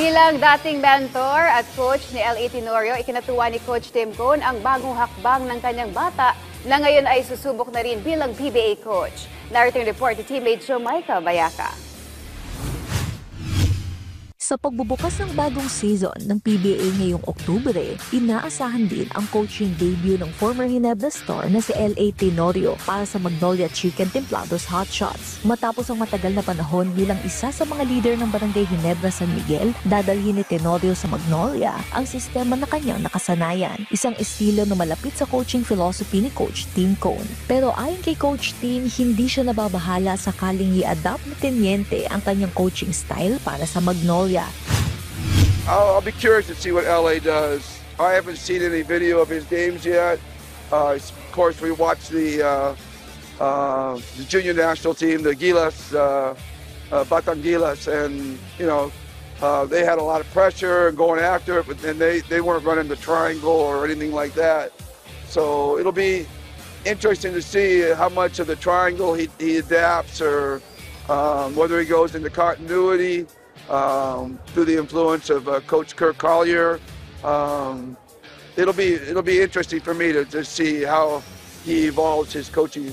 Bilang dating mentor at coach ni L.A. Tenorio, ikinatuwa ni Coach Tim Cone ang bagong hakbang ng kanyang bata na ngayon ay susubok na rin bilang PBA coach. Narito yung report ni teammate Jamaica Bayaka. Sa pagbubukas ng bagong season ng PBA ngayong Oktubre, inaasahan din ang coaching debut ng former Ginebra star na si L.A. Tenorio para sa Magnolia Chicken Templados Hotshots. Matapos ang matagal na panahon bilang isa sa mga leader ng Barangay Ginebra San Miguel, dadalhin ni Tenorio sa Magnolia ang sistema na kanyang nakasanayan. Isang estilo na malapit sa coaching philosophy ni Coach Tim Cone. Pero ayon kay Coach Tim, hindi siya nababahala sakaling i-adapt ni Teniente ang kanyang coaching style para sa Magnolia. I'll be curious to see what LA does. I haven't seen any video of his games yet. Of course, we watched the junior national team, the Gilas, Batang Gilas, and they had a lot of pressure and going after it, but then they weren't running the triangle or anything like that. So it'll be interesting to see how much of the triangle he adapts, or whether he goes into continuity. Through the influence of Coach Kirk Collier, it'll be interesting for me to see how he evolves his coaching.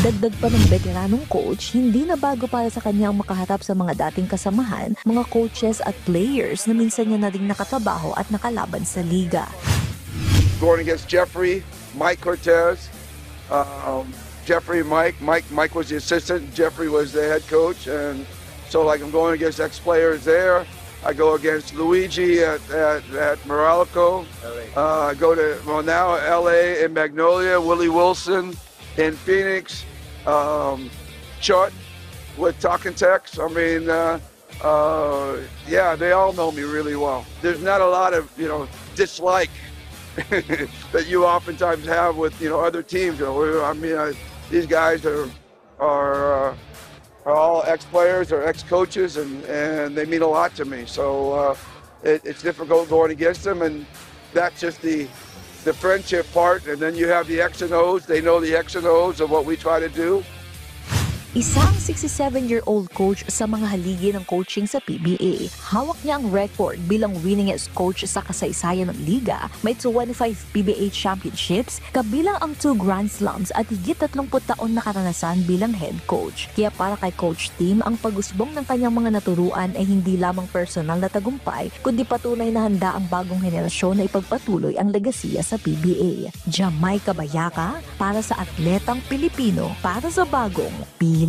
Dagdag pa ng veteranong coach, hindi na bago para sa kanyang makaharap sa mga dating kasamahan, mga coaches at players na minsan niya na rin nakatrabaho at nakalaban sa liga. Going against Jeffrey, Mike Cortez, Mike was the assistant, Jeffrey was the head coach, and so like I'm going against ex-players there. I go against Luigi at Moralico. I go to, now LA and Magnolia, Willie Wilson in Phoenix, Chut with Talking Tex. I mean, yeah, they all know me really well. There's not a lot of, dislike that you oftentimes have with, other teams. I mean, these guys are all ex-players or ex-coaches, and they mean a lot to me. So it's difficult going against them, and that's just the friendship part. And then you have the X and O's. They know the X and O's of what we try to do. Isang 67-year-old coach sa mga haligi ng coaching sa PBA. Hawak niya ang record bilang winningest coach sa kasaysayan ng liga. May 25 PBA championships, kabilang ang 2 Grand Slams at higit 30 taon na karanasan bilang head coach. Kaya para kay Coach Tim, ang pag-usbong ng kanyang mga naturuan ay hindi lamang personal na tagumpay, kundi patunay na handa ang bagong henerasyon na ipagpatuloy ang legasiya sa PBA. Jamaica Bayaka para sa atletang Pilipino, para sa bagong Pilipinas.